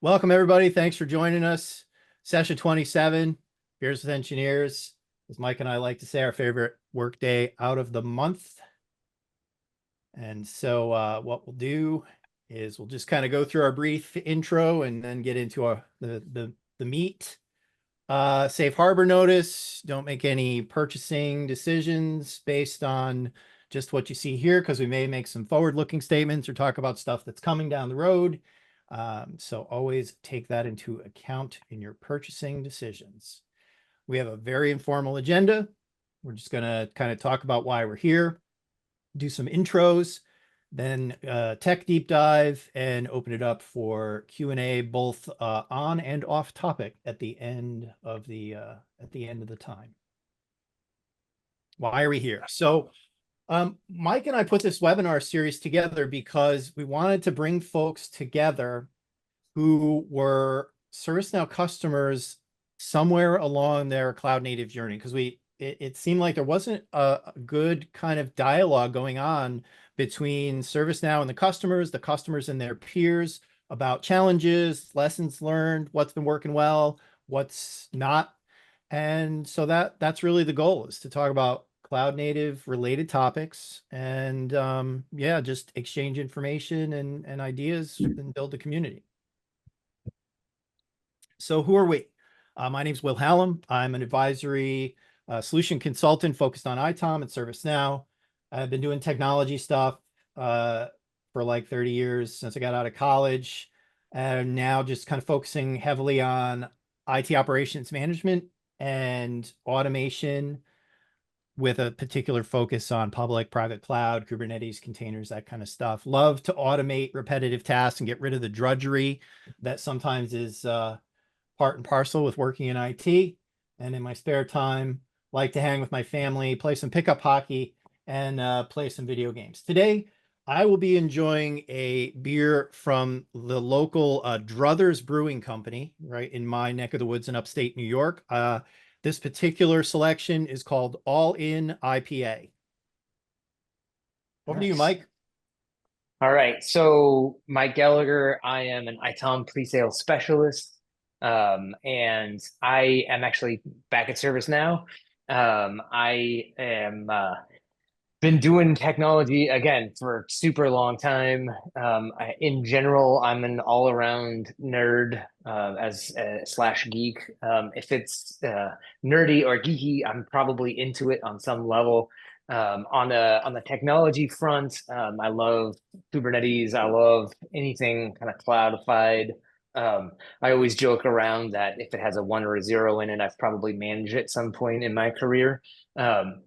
Welcome, everybody. Thanks for joining us. Session 27, Beers with Engineers. As Mike and I like to say, our favorite work day out of the month. And so what we'll do is we'll just kind of go through our brief intro and then get into the meat. Safe harbor notice. Don't make any purchasing decisions based on just what you see here, because we may make some forward-looking statements or talk about stuff that's coming down the road. So always take that into account in your purchasing decisions. We have a very informal agenda. We're just going to kind of talk about why we're here, do some intros, then tech deep dive, and open it up for Q&A, both on and off topic at the end of the time. Why are we here? So Mike and I put this webinar series together because we wanted to bring folks together who were ServiceNow customers somewhere along their cloud native journey, because it seemed like there wasn't a good kind of dialogue going on between ServiceNow and the customers and their peers about challenges, lessons learned, what's been working well, what's not. And so that's really the goal, is to talk about cloud native related topics and yeah, just exchange information and ideas and build a community. So who are we? My name is Will Hallam. I'm an advisory solution consultant focused on ITOM at ServiceNow. I've been doing technology stuff for like 30 years since I got out of college, and now just kind of focusing heavily on IT operations management and automation, with a particular focus on public, private cloud, Kubernetes, containers, that kind of stuff. Love to automate repetitive tasks and get rid of the drudgery that sometimes is part and parcel with working in IT. And in my spare time, like to hang with my family, play some pickup hockey, and play some video games. Today, I will be enjoying a beer from the local Druthers Brewing Company, right in my neck of the woods in upstate New York. This particular selection is called All In IPA. Over to you, Mike. All right. So Mike Gallagher, I am an ITOM pre-sale specialist. And I am actually back at ServiceNow. I am been doing technology again for a super long time. In general, I'm an all-around nerd as slash geek. If it's nerdy or geeky, I'm probably into it on some level. On the technology front, I love Kubernetes. I love anything kind of cloudified. I always joke around that if it has a 1 or a 0 in it, I've probably managed it at some point in my career.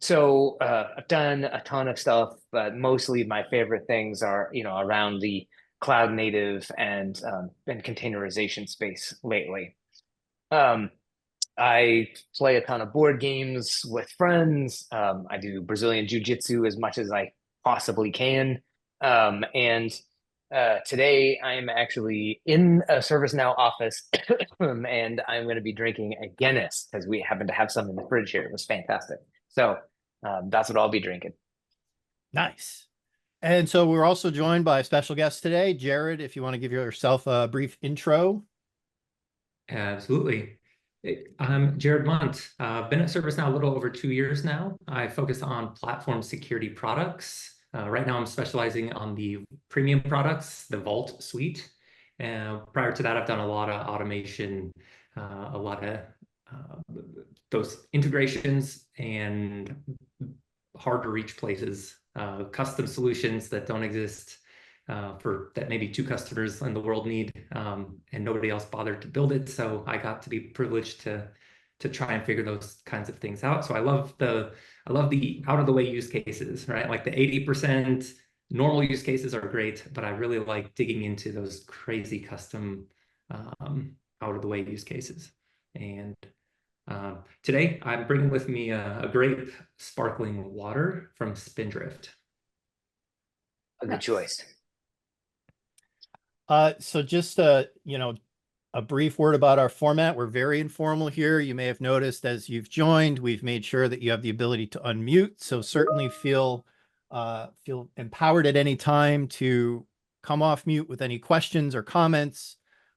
So I've done a ton of stuff, but mostly my favorite things are, around the cloud native and containerization space lately. I play a ton of board games with friends. I do Brazilian Jiu-Jitsu as much as I possibly can. And today I'm actually in a ServiceNow office and I'm going to be drinking a Guinness because we happen to have some in the fridge here. It was fantastic. So that's what I'll be drinking. Nice. And so we're also joined by a special guest today. Jared, if you want to give yourself a brief intro. Absolutely. I'm Jared Munt. I've been at ServiceNow a little over 2 years now. I focus on platform security products. Right now I'm specializing on the premium products, the Vault suite. Prior to that, I've done a lot of automation, a lot of those integrations and hard to reach places, custom solutions that don't exist, that maybe 2 customers in the world need, and nobody else bothered to build it. So I got to be privileged to try and figure those kinds of things out. So I love the out of the way use cases, right? Like the 80% normal use cases are great, but I really like digging into those crazy custom out of the way use cases. And today I'm bringing with me a grape sparkling water from Spindrift. A good choice. So just a brief word about our format. We're very informal here. You may have noticed as you've joined, we've made sure that you have the ability to unmute. So certainly feel empowered at any time to come off mute with any questions or comments.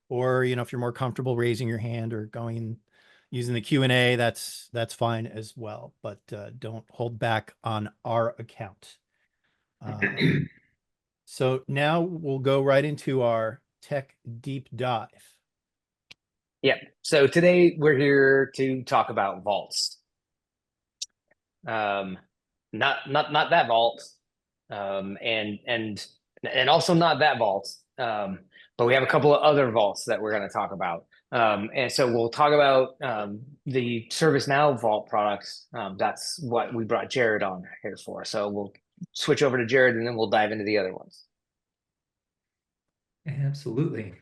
or, if you're more comfortable raising your hand or using the Q&A, that's fine as well, but don't hold back on our account. So now we'll go right into our tech deep dive. Yeah. So today we're here to talk about vaults. Not that vault, and also not that vault. But we have a couple of other vaults that we're going to talk about. And so we'll talk about the ServiceNow Vault products. That's what we brought Jared on here for. So we'll switch over to Jared, and then we'll dive into the other ones. Absolutely.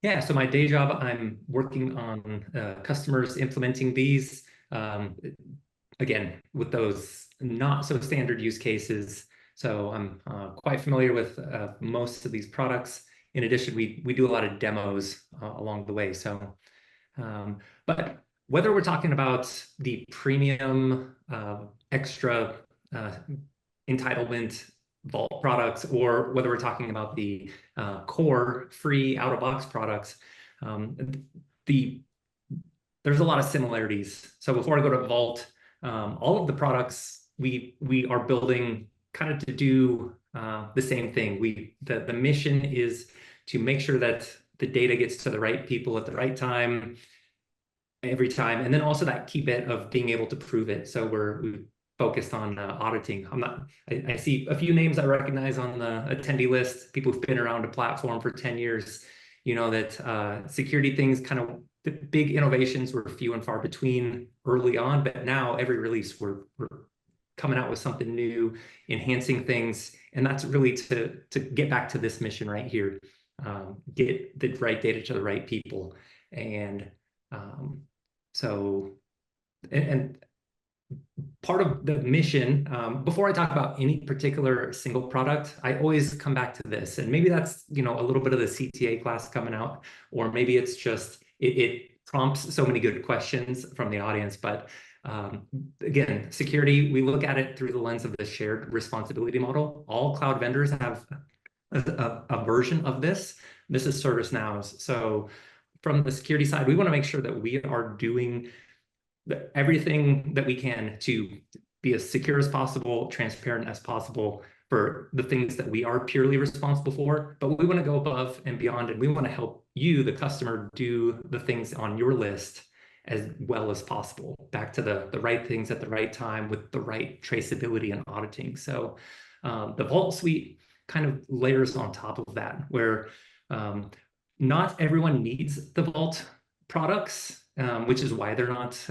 Yeah, so my day job, I'm working on customers implementing these. Again, with those not so standard use cases. So I'm quite familiar with most of these products. In addition, we do a lot of demos along the way. So, but whether we're talking about the premium extra entitlement Vault products, or whether we're talking about the core free out-of-box products, there's a lot of similarities. So before I go to Vault, all of the products we are building kind of to do the same thing. The mission is to make sure that the data gets to the right people at the right time, every time, and then also that key bit of being able to prove it. So we focused on auditing. I see a few names I recognize on the attendee list, people who've been around a platform for 10 years, that security things the big innovations were few and far between early on, but now every release we're coming out with something new, enhancing things. And that's really to get back to this mission right here, get the right data to the right people. And part of the mission, before I talk about any particular single product, I always come back to this. And maybe that's, a little bit of the CTA class coming out, or maybe it's just, it prompts so many good questions from the audience. But again, security, we look at it through the lens of the shared responsibility model. All cloud vendors have a version of this. This is ServiceNow's. So from the security side, we want to make sure that we are doing everything that we can to be as secure as possible, transparent as possible for the things that we are purely responsible for, but we want to go above and beyond, and we want to help you, the customer, do the things on your list as well as possible, back to the right things at the right time with the right traceability and auditing. So the Vault Suite kind of layers on top of that, where not everyone needs the Vault products, which is why they're not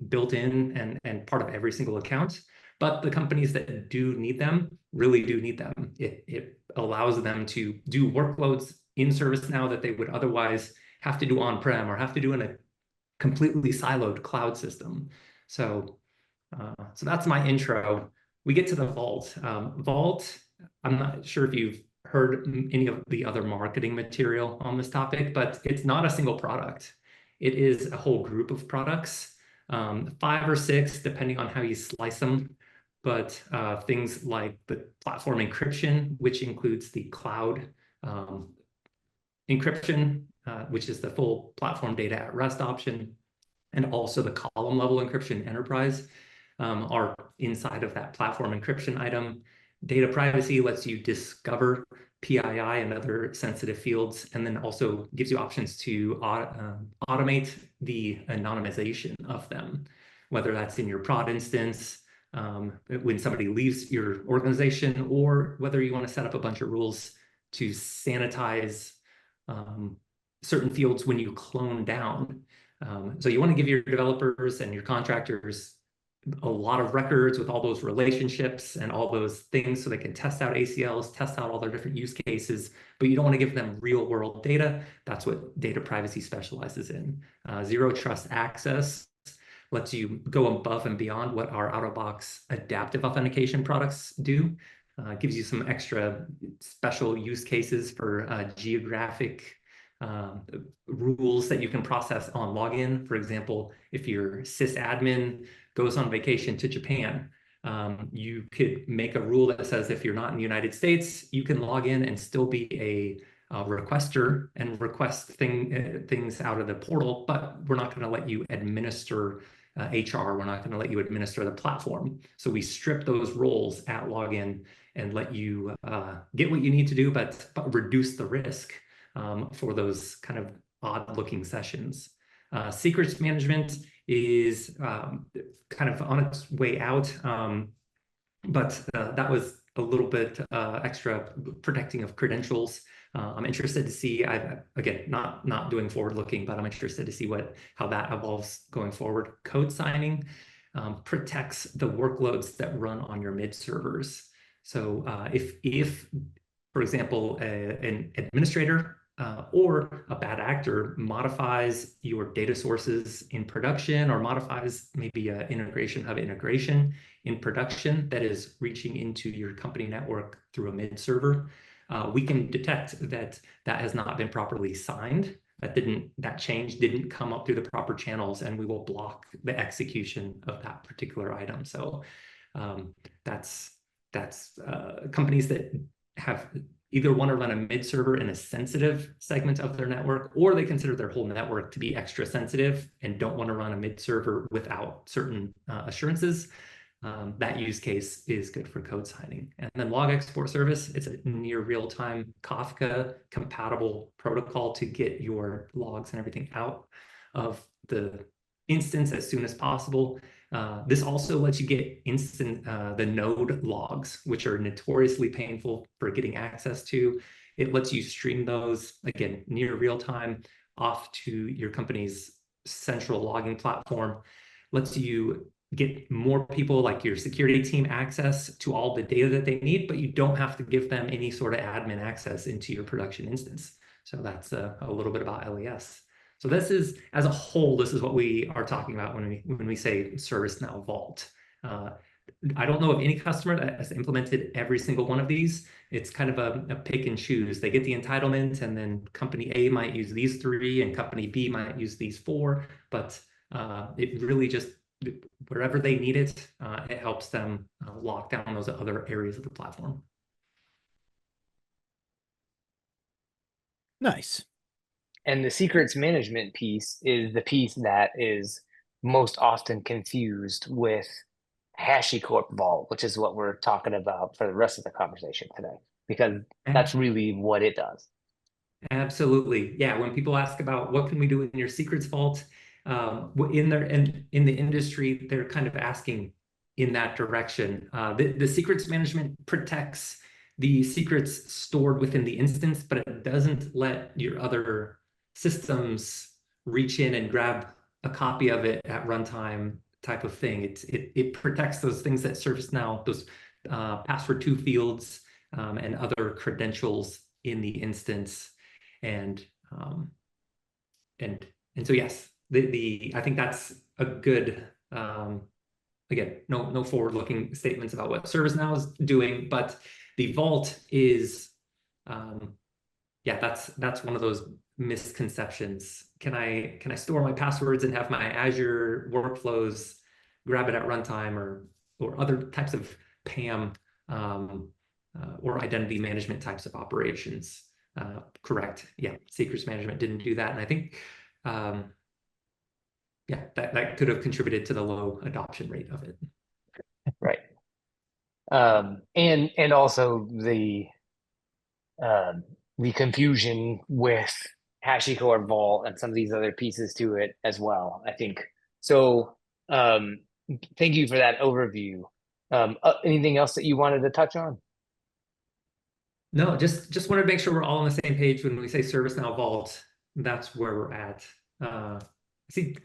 built in and part of every single account. But the companies that do need them really do need them. It allows them to do workloads in ServiceNow that they would otherwise have to do on-prem or have to do in a completely siloed cloud system. So that's my intro. We get to the Vault. Vault, I'm not sure if you've heard any of the other marketing material on this topic, but it's not a single product. It is a whole group of products, 5 or 6, depending on how you slice them. But things like the platform encryption, which includes the cloud encryption, which is the full platform data at rest option, and also the column level encryption enterprise are inside of that platform encryption item. Data privacy lets you discover PII and other sensitive fields, and then also gives you options to automate the anonymization of them, whether that's in your prod instance, when somebody leaves your organization, or whether you want to set up a bunch of rules to sanitize certain fields when you clone down. So you want to give your developers and your contractors a lot of records with all those relationships and all those things so they can test out ACLs, test out all their different use cases, but you don't want to give them real world data. That's what data privacy specializes in. Zero trust access lets you go above and beyond what our out-of-box adaptive authentication products do. Gives you some extra special use cases for geographic rules that you can process on login. For example, if your sysadmin goes on vacation to Japan, you could make a rule that says if you're not in the United States, you can log in and still be requester and request things out of the portal, but we're not going to let you administer HR. We're not going to let you administer the platform. So we strip those roles at login and let you get what you need to do, but reduce the risk for those kind of odd-looking sessions. Secrets management is kind of on its way out, but that was a little bit extra protecting of credentials. I'm interested to see, again, not doing forward-looking, but I'm interested to see how that evolves going forward. Code signing protects the workloads that run on your mid servers. So if, for example, an administrator or a bad actor modifies your data sources in production, or modifies maybe an integration hub integration in production that is reaching into your company network through a mid server, we can detect that has not been properly signed. That change didn't come up through the proper channels, and we will block the execution of that particular item. So that's companies that have either want to run a mid server in a sensitive segment of their network, or they consider their whole network to be extra sensitive and don't want to run a mid server without certain assurances. That use case is good for code signing. And then log export service, it's a near real-time Kafka compatible protocol to get your logs and everything out of the instance as soon as possible. This also lets you get the node logs, which are notoriously painful for getting access to. It lets you stream those, again, near real time off to your company's central logging platform. Lets you get more people like your security team access to all the data that they need, but you don't have to give them any sort of admin access into your production instance. So that's a little bit about LES. So this is, as a whole, this is what we are talking about when we say ServiceNow Vault. I don't know of any customer that has implemented every single one of these. It's kind of a pick and choose. They get the entitlement, and then company A might use these 3, and company B might use these 4. But it really just, wherever they need it, it helps them lock down those other areas of the platform. Nice. And the secrets management piece is the piece that is most often confused with HashiCorp Vault, which is what we're talking about for the rest of the conversation today, because that's really what it does. Absolutely. Yeah. When people ask about what can we do in your secrets vault, in the industry, they're kind of asking in that direction. The secrets management protects the secrets stored within the instance, but it doesn't let your other systems reach in and grab a copy of it at runtime type of thing. It protects those things that ServiceNow, those password 2 fields and other credentials in the instance. And so yes, I think that's a good, again, no forward-looking statements about what ServiceNow is doing, but the Vault is, yeah, that's one of those misconceptions. Can I store my passwords and have my Azure workflows grab it at runtime, or other types of PAM or identity management types of operations? Correct. Yeah, secrets management didn't do that, and I think yeah, that could have contributed to the low adoption rate of it. Right. And also the confusion with HashiCorp Vault and some of these other pieces to it as well, I think. So thank you for that overview. Anything else that you wanted to touch on? No, just wanted to make sure we're all on the same page when we say ServiceNow Vault. That's where we're at. I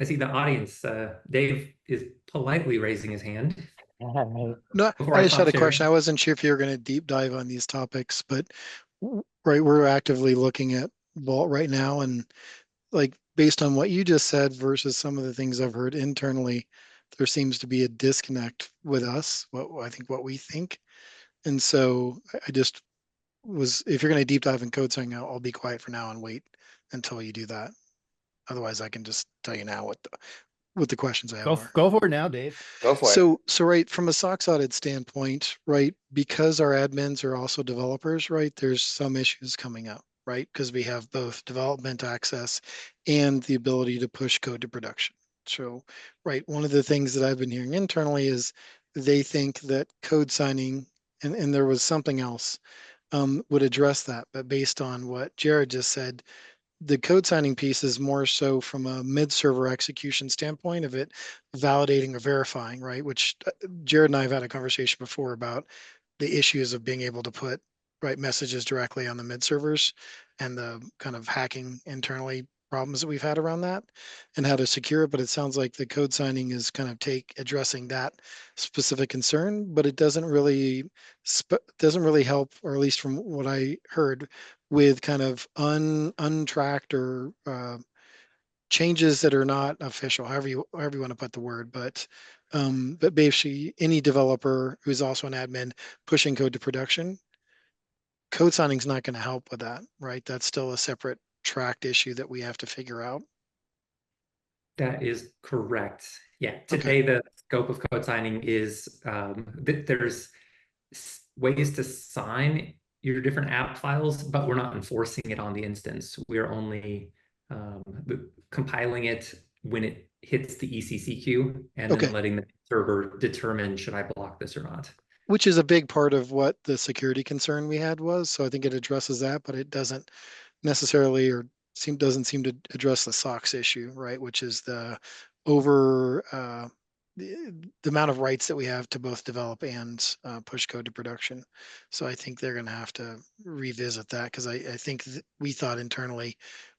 see the audience. Dave is politely raising his hand. No, I just had a question. I wasn't sure if you were going to deep dive on these topics, but right, we're actively looking at Vault right now, and like based on what you just said versus some of the things I've heard internally, there seems to be a disconnect with us, what we think. And so I just was, if you're going to deep dive in code signing, I'll be quiet for now and wait until you do that. Otherwise, I can just tell you now what the questions I have are. Go for it now, Dave. Go for it. So right, from a SOX audit standpoint, right, because our admins are also developers, right, there's some issues coming up, right? Because we have both development access and the ability to push code to production. So, right, one of the things that I've been hearing internally is they think that code signing, and there was something else, would address that. But based on what Jared just said, the code signing piece is more so from a mid-server execution standpoint of it validating or verifying, right? Which Jared and I have had a conversation before about the issues of being able to put messages directly on the mid servers and the kind of hacking internally problems that we've had around that and how to secure it. But it sounds like the code signing is kind of addressing that specific concern, but it doesn't really help, or at least from what I heard, with kind of untracked or changes that are not official, however you want to put the word, but basically any developer who's also an admin pushing code to production, code signing is not going to help with that, right? That's still a separate tracked issue that we have to figure out. That is correct. Yeah, Okay. today the scope of code signing is there's ways to sign your different app files, but we're not enforcing it on the instance. We're only compiling it when it hits the ECC queue and Okay. then letting the server determine, should I block this or not? Which is a big part of what the security concern we had was. So I think it addresses that, but it doesn't necessarily doesn't seem to address the SOX issue, right? Which is the amount of rights that we have to both develop and push code to production. So I think they're going to have to revisit that, because I think we thought internally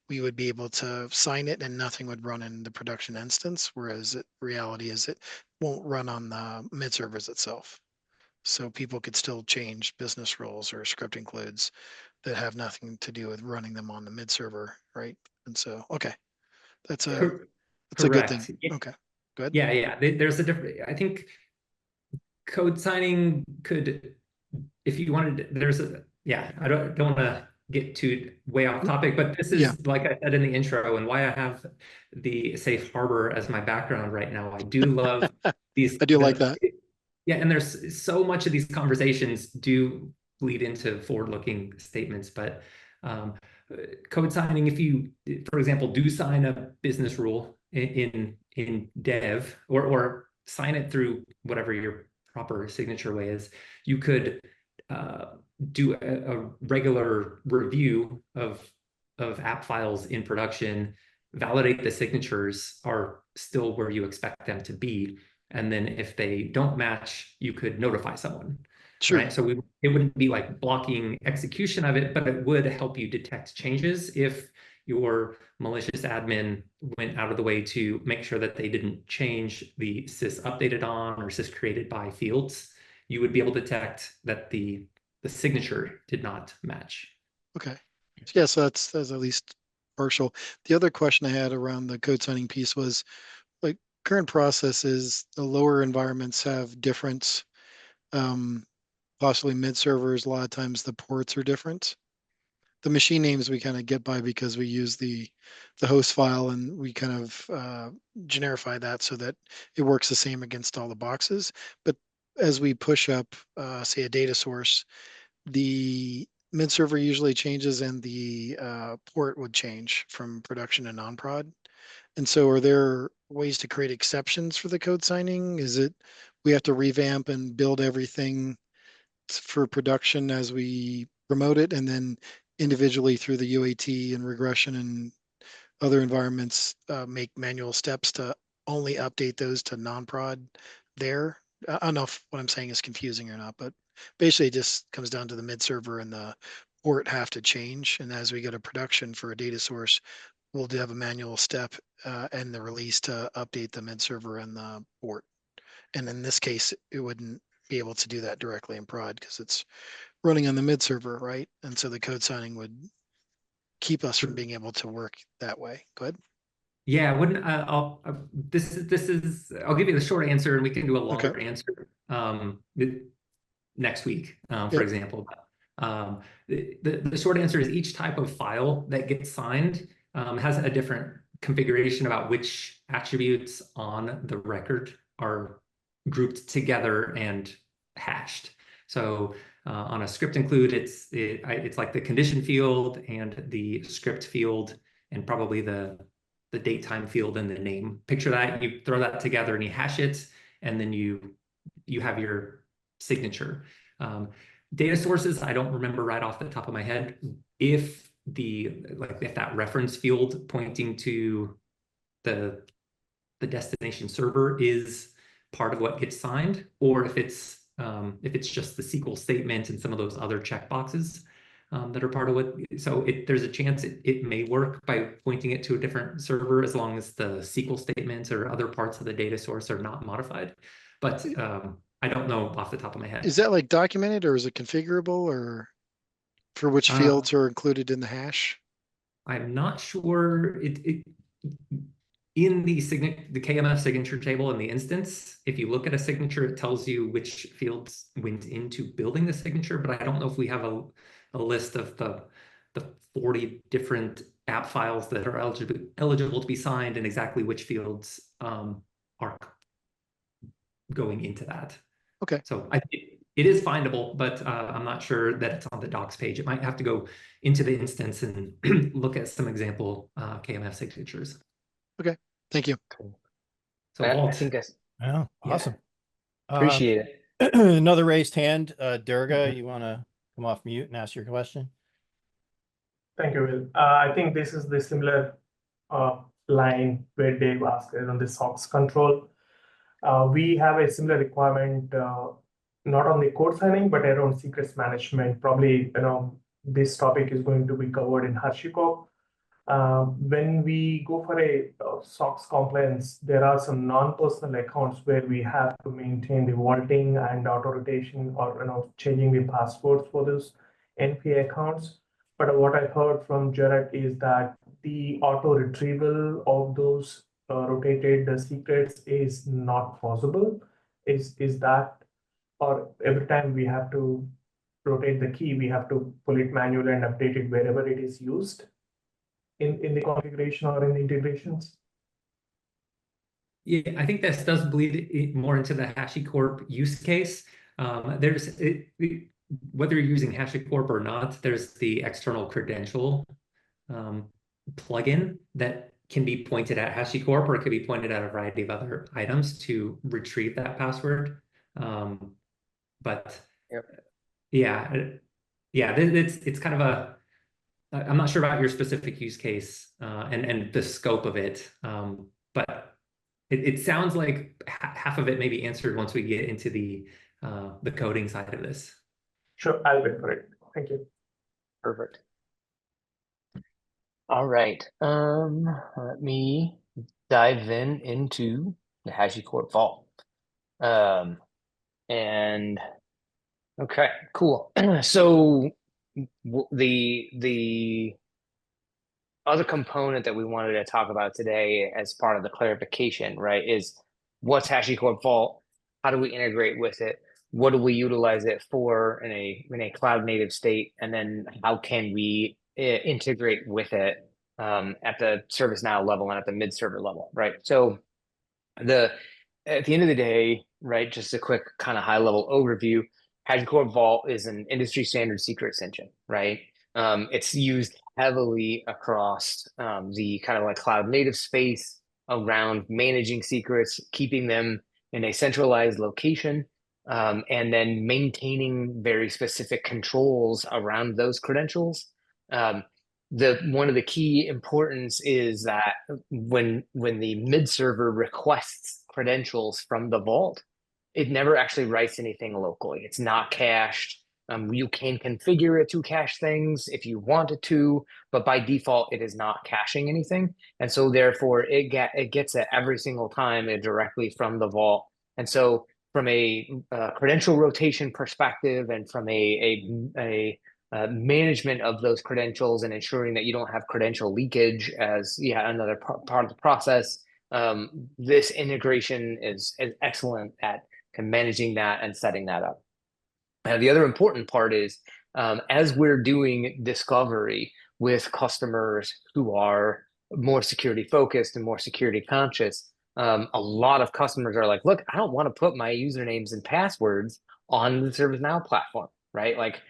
we would be able to sign it and nothing would run in the production instance, whereas reality is it won't run on the mid servers itself. So people could still change business rules or script includes that have nothing to do with running them on the mid server, right? And so, okay, that's a good thing. Correct. Okay, good. Yeah. There's a different, I think code signing could, if you wanted, I don't want to get too way off topic, but this is, like I said in the intro, and why I have the safe harbor as my background right now. I do love these. I do like that. Yeah, and there's so much of these conversations do lead into forward-looking statements, but code signing, if you, for example, do sign a business rule in dev or sign it through whatever your proper signature way is, you could do a regular review of app files in production, validate the signatures are still where you expect them to be, and then if they don't match, you could notify someone. Sure. Right? So it wouldn't be like blocking execution of it, but it would help you detect changes if your malicious admin went out of the way to make sure that they didn't change the sys updated on or sys created by fields. You would be able to detect that the signature did not match. Okay. Yeah, so that's at least partial. The other question I had around the code signing piece was, like, current processes, the lower environments have different, possibly mid servers. A lot of times the ports are different. The machine names we kind of get by because we use the host file and we kind of generify that so that it works the same against all the boxes. But as we push up, say, a data source, the mid server usually changes and the port would change from production to non-prod. And so are there ways to create exceptions for the code signing? Is it we have to revamp and build everything for production as we promote it, and then individually through the UAT and regression and other environments make manual steps to only update those to non-prod there? I don't know if what I'm saying is confusing or not, but basically it just comes down to the mid server and the port have to change. And as we go to production for a data source, we'll have a manual step and the release to update the mid server and the port. And in this case, it wouldn't be able to do that directly in prod because it's running on the mid server, right? And so the code signing would keep us from being able to work that way. Go ahead. Yeah, wouldn't this is I'll give you the short answer and we can do a longer answer next week, for example. The short answer is each type of file that gets signed has a different configuration about which attributes on the record are grouped together and hashed. So On a script include, it's like the condition field and the script field and probably the date time field and the name. Picture that, you throw that together and you hash it, and then you have your signature. Data sources, I don't remember right off the top of my head if that reference field pointing to the destination server is part of what gets signed, or if it's just the SQL statement and some of those other checkboxes that are part of what. So there's a chance it may work by pointing it to a different server as long as the SQL statements or other parts of the data source are not modified. But I don't know off the top of my head. Is that like documented, or is it configurable, or for which fields are included in the hash? I'm not sure. In the KMF signature table in the instance, if you look at a signature, it tells you which fields went into building the signature, but I don't know if we have a list of the 40 different app files that are eligible to be signed and exactly which fields are going into that. Okay. So it is findable, but I'm not sure that it's on the docs page. It might have to go into the instance and look at some example KMF signatures. Okay, thank you. So I think that's Yeah, awesome. appreciate it. Another raised hand. Durga, you want to come off mute and ask your question? Thank you, Will. I think this is the similar line where Dave asked on the SOX control. We have a similar requirement, not on the code signing, but around secrets management. Probably, this topic is going to be covered in HashiCorp. When we go for a SOX compliance, there are some non-personal accounts where we have to maintain the vaulting and auto rotation, or changing the passwords for those NPA accounts. But what I heard from Jared is that the auto retrieval of those rotated secrets is not possible. Is that, or every time we have to rotate the key, we have to pull it manually and update it wherever it is used in the configuration or in the integrations? Yeah, I think this does bleed more into the HashiCorp use case. Whether you're using HashiCorp or not, there's the external credential plugin that can be pointed at HashiCorp, or it could be pointed at a variety of other items to retrieve that password. But yep. It's kind of I'm not sure about your specific use case and the scope of it, but it sounds like half of it may be answered once we get into the coding side of this. Sure, I'll wait for it. Thank you. Perfect. All right. Let me dive into the HashiCorp Vault. And okay, cool. So the other component that we wanted to talk about today as part of the clarification, right, is what's HashiCorp Vault? How do we integrate with it? What do we utilize it for in a cloud native state? And then how can we integrate with it at the ServiceNow level and at the mid-server level, right? So at the end of the day, right, just a quick kind of high level overview, HashiCorp Vault is an industry standard secrets engine, right? It's used heavily across the kind of like cloud native space around managing secrets, keeping them in a centralized location, and then maintaining very specific controls around those credentials. One of the key importance is that when the mid-server requests credentials from the vault, it never actually writes anything locally. It's not cached. You can configure it to cache things if you wanted to, but by default, it is not caching anything. And so therefore, it gets it every single time directly from the vault. And so from a credential rotation perspective and from a management of those credentials and ensuring that you don't have credential leakage as another part of the process, this integration is excellent at managing that and setting that up. The other important part is as we're doing discovery with customers who are more security focused and more security conscious, a lot of customers are like, look, I don't want to put my usernames and passwords on the ServiceNow platform. right? Like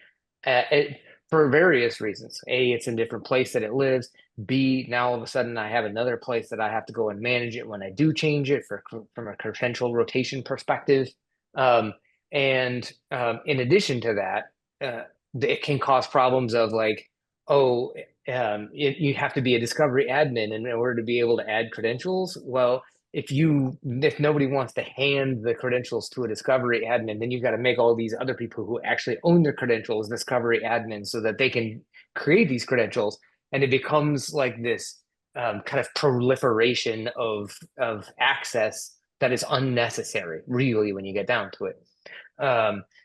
for various reasons. A, it's in a different place that it lives. B, now all of a sudden I have another place that I have to go and manage it when I do change it from a credential rotation perspective. In addition to that, it can cause problems of like, oh, you have to be a discovery admin in order to be able to add credentials. Well, if nobody wants to hand the credentials to a discovery admin, then you've got to make all these other people who actually own their credentials discovery admins so that they can create these credentials. And it becomes like this kind of proliferation of access that is unnecessary, really, when you get down to it.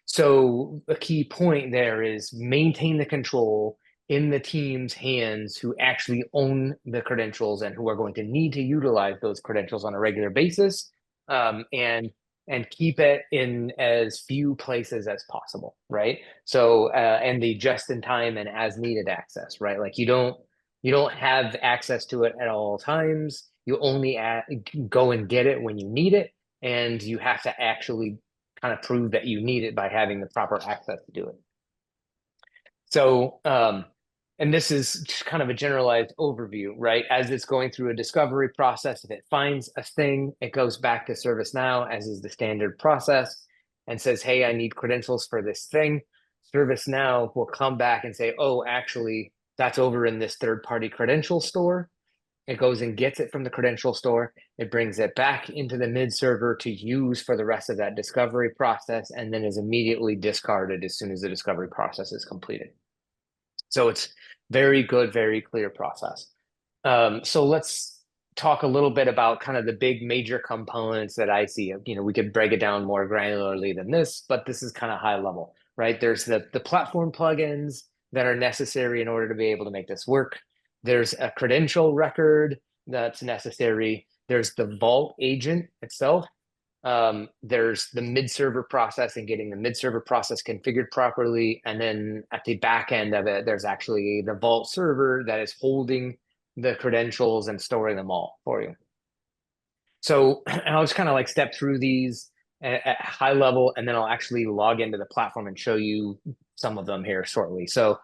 So a key point there is maintain the control in the team's hands who actually own the credentials and who are going to need to utilize those credentials on a regular basis, and keep it in as few places as possible, right? So and the just in time and as needed access, right? Like you don't have access to it at all times. You only go and get it when you need it, and you have to actually kind of prove that you need it by having the proper access to do it. So and this is just kind of a generalized overview, right? As it's going through a discovery process, if it finds a thing, it goes back to ServiceNow, as is the standard process, and says, hey, I need credentials for this thing. ServiceNow will come back and say, oh, actually, that's over in this third-party credential store. It goes and gets it from the credential store. It brings it back into the mid server to use for the rest of that discovery process, and then is immediately discarded as soon as the discovery process is completed. So it's very good, very clear process. So let's talk a little bit about kind of the big major components that I see. We could break it down more granularly than this, but this is kind of high level, right? There's the platform plugins that are necessary in order to be able to make this work. There's a credential record that's necessary. There's the Vault agent itself. There's the mid-server process and getting the mid-server process configured properly. And then at the back end of it, there's actually the Vault server that is holding the credentials and storing them all for you. So I'll just kind of like step through these at high level, and then I'll actually log into the platform and show you some of them here shortly. So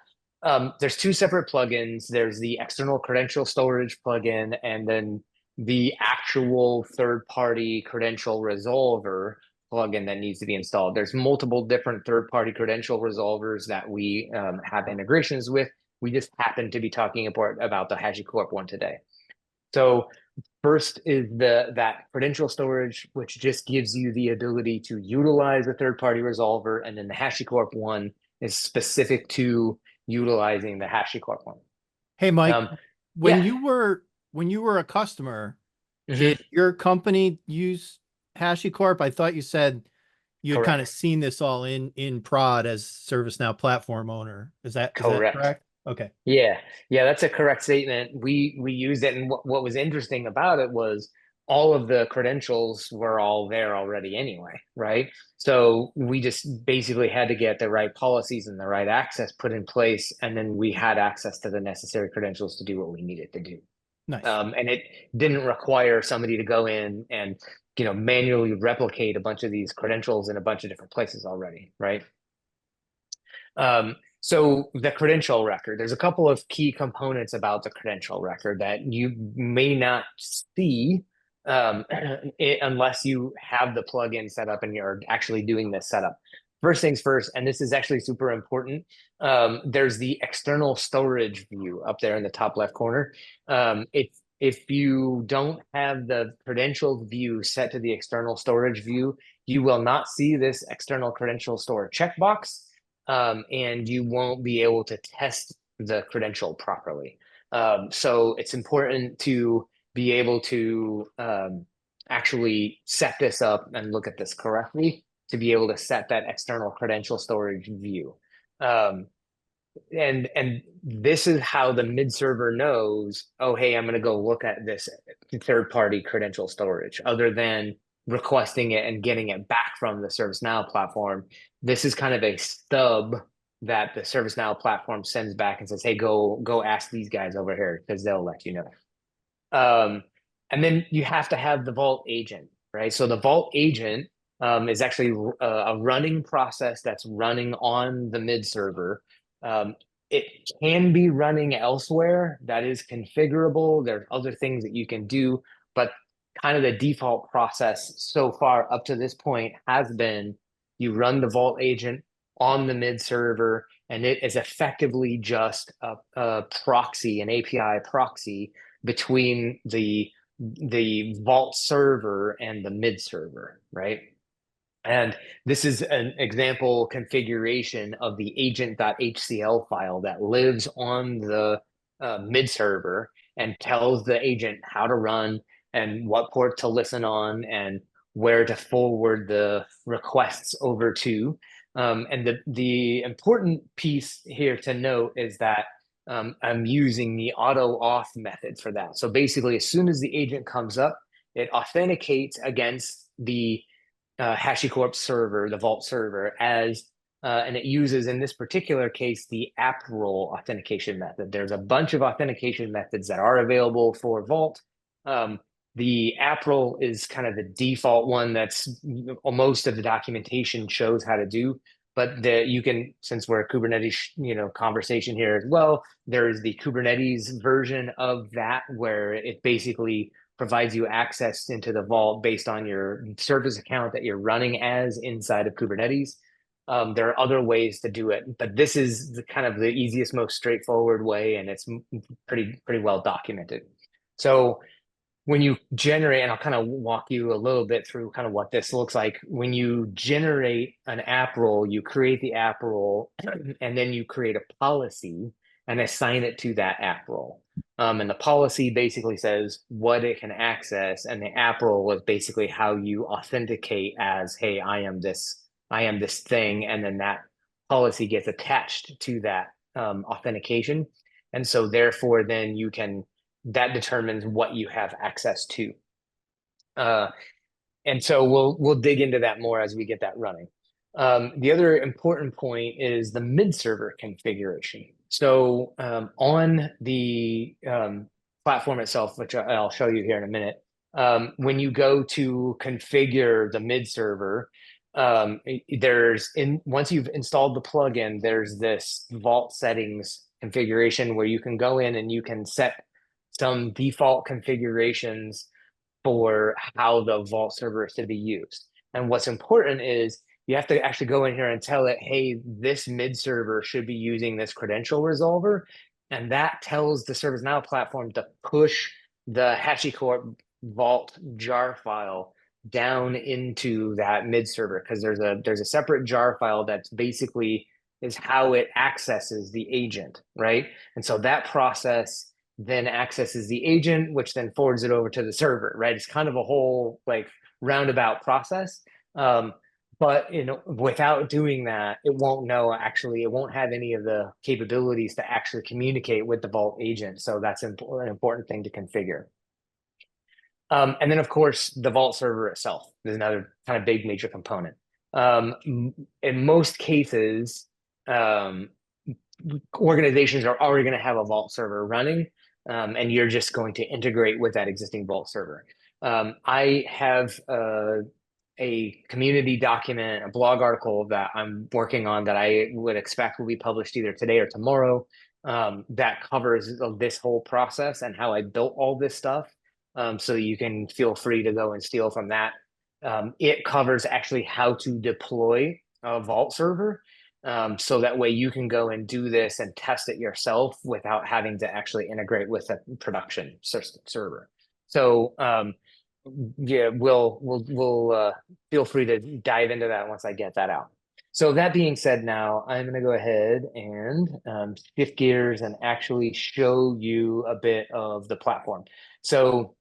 there's two separate plugins. There's the external credential storage plugin, and then the actual third-party credential resolver plugin that needs to be installed. There's multiple different third-party credential resolvers that we have integrations with. We just happen to be talking about the HashiCorp one today. So first is that credential storage, which just gives you the ability to utilize a third-party resolver, and then the HashiCorp one is specific to utilizing the HashiCorp one. Hey, Mike, when yeah. you were a customer, did your company use HashiCorp? I thought you said you had kind of seen this all in prod as ServiceNow platform owner. Is that correct? Okay. Yeah, that's a correct statement. We used it, and what was interesting about it was all of the credentials were all there already anyway, right? So we just basically had to get the right policies and the right access put in place, and then we had access to the necessary credentials to do what we needed to do. Nice. And it didn't require somebody to go in and manually replicate a bunch of these credentials in a bunch of different places already, right? So the credential record, there's a couple of key components about the credential record that you may not see unless you have the plugin set up and you're actually doing this setup. First things first, and this is actually super important, there's the external storage view up there in the top left corner. If you don't have the credential view set to the external storage view, you will not see this external credential store checkbox. And you won't be able to test the credential properly. So it's important to be able to actually set this up and look at this correctly to be able to set that external credential storage view. And this is how the mid-server knows, oh, hey, I'm going to go look at this third-party credential storage, other than requesting it and getting it back from the ServiceNow platform. This is kind of a stub that the ServiceNow platform sends back and says, hey, go ask these guys over here because they'll let you know. And then you have to have the Vault agent, right? So the Vault agent is actually a running process that's running on the mid server. It can be running elsewhere. That is configurable. There's other things that you can do, but kind of the default process so far up to this point has been you run the Vault agent on the mid server, and it is effectively just a proxy, an API proxy between the Vault server and the mid server, right? And this is an example configuration of the agent.hcl file that lives on the mid server and tells the agent how to run and what port to listen on and where to forward the requests over to. And the important piece here to note is that I'm using the auto auth method for that. So basically, as soon as the agent comes up, it authenticates against the HashiCorp server, the Vault server, as and it uses, in this particular case, the app role authentication method. There's a bunch of authentication methods that are available for Vault. The app role is kind of the default one that's most of the documentation shows how to do. But you can, since we're a Kubernetes, conversation here as well, there is the Kubernetes version of that where it basically provides you access into the Vault based on your service account that you're running as inside of Kubernetes. There are other ways to do it, but this is kind of the easiest, most straightforward way, and it's pretty well documented. So when you generate, and I'll kind of walk you a little bit through kind of what this looks like. When you generate an app role, you create the app role, and then you create a policy and assign it to that app role. And the policy basically says what it can access, and the app role is basically how you authenticate as, hey, I am this thing, and then that policy gets attached to that authentication. And so therefore, then that determines what you have access to. And so we'll dig into that more as we get that running. The other important point is the mid server configuration. So on the platform itself, which I'll show you here in a minute, when you go to configure the mid server, once you've installed the plugin, there's this Vault settings configuration where you can go in and you can set some default configurations for how the Vault server is to be used. And what's important is you have to actually go in here and tell it, hey, this mid server should be using this credential resolver. And that tells the ServiceNow platform to push the HashiCorp Vault jar file down into that mid server, because there's a separate jar file that's basically is how it accesses the agent, right? And so that process then accesses the agent, which then forwards it over to the server, right? It's kind of a whole roundabout process. But without doing that, it won't have any of the capabilities to actually communicate with the Vault agent. So that's an important thing to configure. And then, of course, the Vault server itself is another kind of big major component. In most cases, organizations are already going to have a Vault server running, and you're just going to integrate with that existing Vault server. I have a community document, a blog article that I'm working on that I would expect will be published either today or tomorrow, that covers this whole process and how I built all this stuff. So you can feel free to go and steal from that. It covers actually how to deploy a Vault server. So that way you can go and do this and test it yourself without having to actually integrate with a production server. So yeah, we'll feel free to dive into that once I get that out. So that being said, now I'm going to go ahead and shift gears and actually show you a bit of the platform. So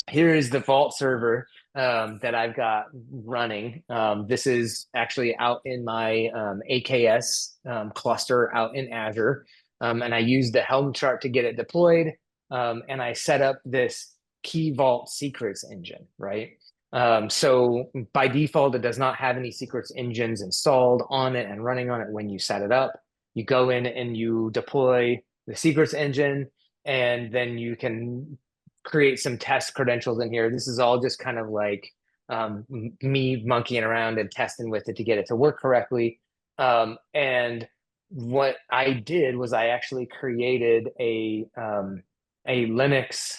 here is the Vault server that I've got running. This is actually out in my AKS cluster out in Azure. And I used the Helm chart to get it deployed. And I set up this Key Vault secrets engine, right? So by default, it does not have any secrets engines installed on it and running on it when you set it up. You go in and you deploy the secrets engine, and then you can create some test credentials in here. This is all just kind of like me monkeying around and testing with it to get it to work correctly. And what I did was I actually created a Linux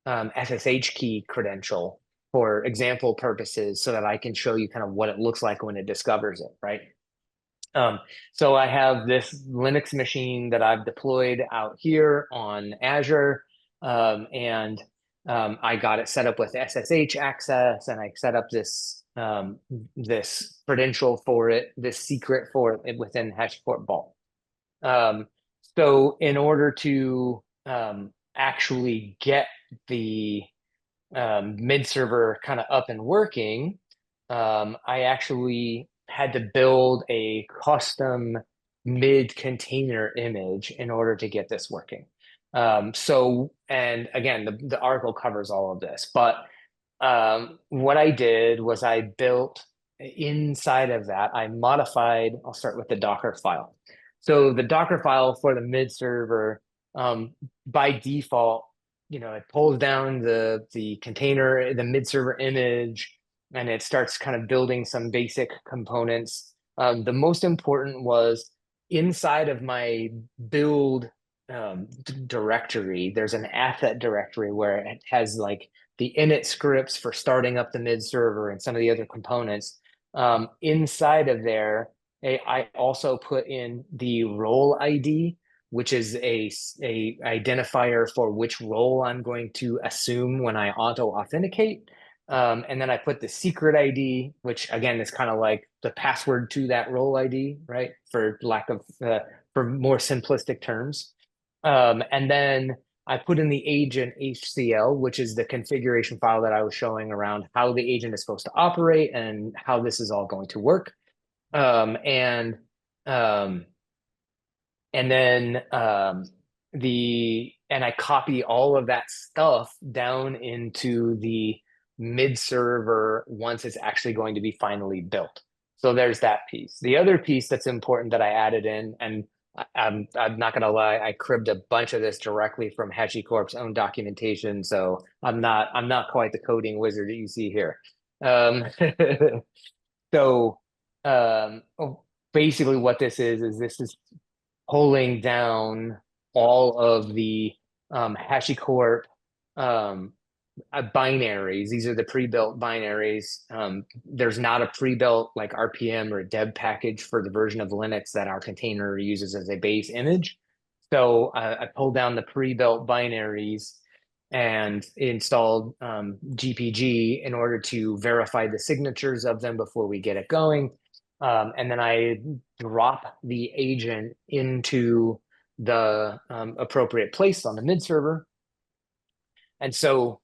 SSH key credential for example purposes so that I can show you kind of what it looks like when it discovers it, right? So I have this Linux machine that I've deployed out here on Azure, and I got it set up with SSH access, and I set up this this credential for it, this secret for it within HashiCorp Vault. So in order to actually get the mid server kind of up and working, I actually had to build a custom mid container image in order to get this working. So, and again, the article covers all of this, but what I did was I built inside of that, I modified, I'll start with the Docker file. So the Docker file for the mid server, by default, you know, it pulls down the container, the mid server image, and it starts kind of building some basic components. The most important was inside of my build directory, there's an asset directory where it has like the init scripts for starting up the mid server and some of the other components. Inside of there, I also put in the role ID, which is a identifier for which role I'm going to assume when I auto authenticate. And then I put the secret ID, which again is kind of like the password to that role ID, right? For lack of, for more simplistic terms. And then I put in the agent HCL, which is the configuration file that I was showing around how the agent is supposed to operate and how this is all going to work. And then I copy all of that stuff down into the mid server once it's actually going to be finally built. So there's that piece. The other piece that's important that I added in, and I'm not gonna lie, I cribbed a bunch of this directly from HashiCorp's own documentation, so I'm not quite the coding wizard that you see here. So basically what this is pulling down all of the HashiCorp binaries. These are the pre-built binaries. There's not a pre-built like RPM or deb package for the version of Linux that our container uses as a base image. So I pulled down the pre-built binaries and installed GPG in order to verify the signatures of them before we get it going. And then I drop the agent into the appropriate place on the mid server. And so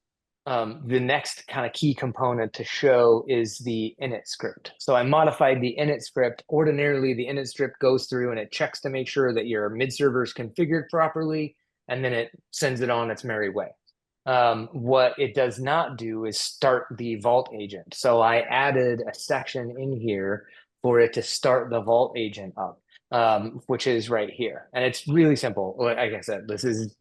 the next kind of key component to show is the init script. So I modified the init script. Ordinarily, the init script goes through and it checks to make sure that your mid server is configured properly, and then it sends it on its merry way. What it does not do is start the Vault agent. So I added a section in here for it to start the Vault agent up, which is right here. And it's really simple. Like I said, this is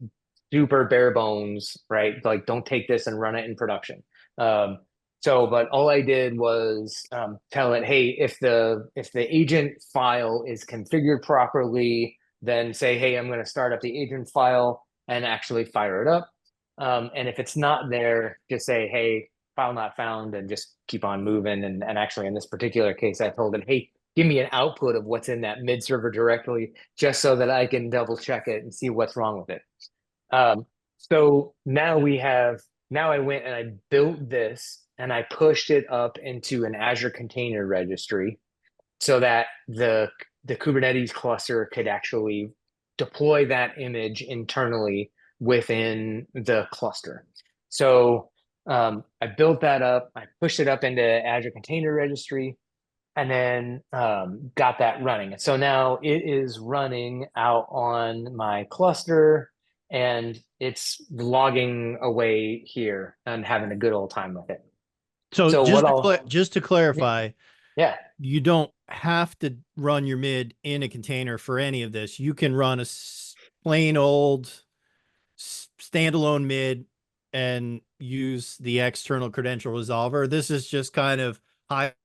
super bare bones, right? Like don't take this and run it in production. But all I did was tell it, hey, if the agent file is configured properly, then say, hey, I'm going to start up the agent file and actually fire it up. And if it's not there, just say, hey, file not found, and just keep on moving. And actually, in this particular case, I told it, hey, give me an output of what's in that mid server directly, just so that I can double check it and see what's wrong with it. So now I went and I built this and I pushed it up into an Azure Container Registry so that the Kubernetes cluster could actually deploy that image internally within the cluster. So I built that up, I pushed it up into Azure Container Registry, and then got that running. And so now it is running out on my cluster, and it's logging away here and having a good old time with it. So just to clarify, yeah, you don't have to run your mid in a container for any of this. You can run a plain old standalone mid and use the external credential resolver. This is just kind of highest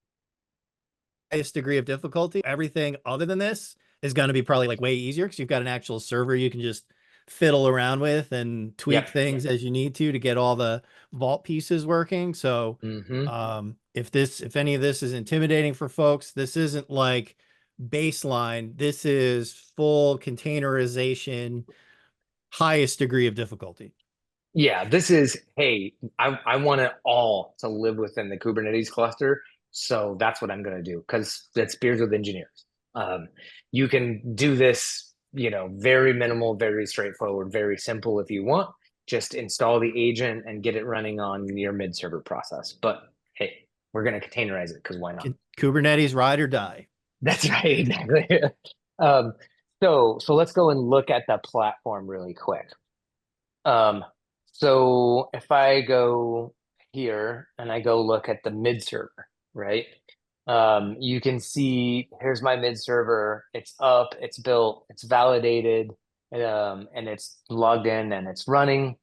degree of difficulty. Everything other than this is going to be probably like way easier because you've got an actual server you can just fiddle around with and tweak things as you need to get all the vault pieces working. So if any of this is intimidating for folks, this isn't like baseline. This is full containerization, highest degree of difficulty. Yeah, this is, hey, I want it all to live within the Kubernetes cluster. So that's what I'm going to do, because that's beers with engineers. You can do this, very minimal, very straightforward, very simple if you want. Just install the agent and get it running on your mid-server process. But hey, we're going to containerize it because why not? Kubernetes ride or die. That's right, exactly. So let's go and look at the platform really quick. So if I go here and I go look at the mid server, right? You can see here's my mid server. It's up, it's built, it's validated, and it's logged in and it's running.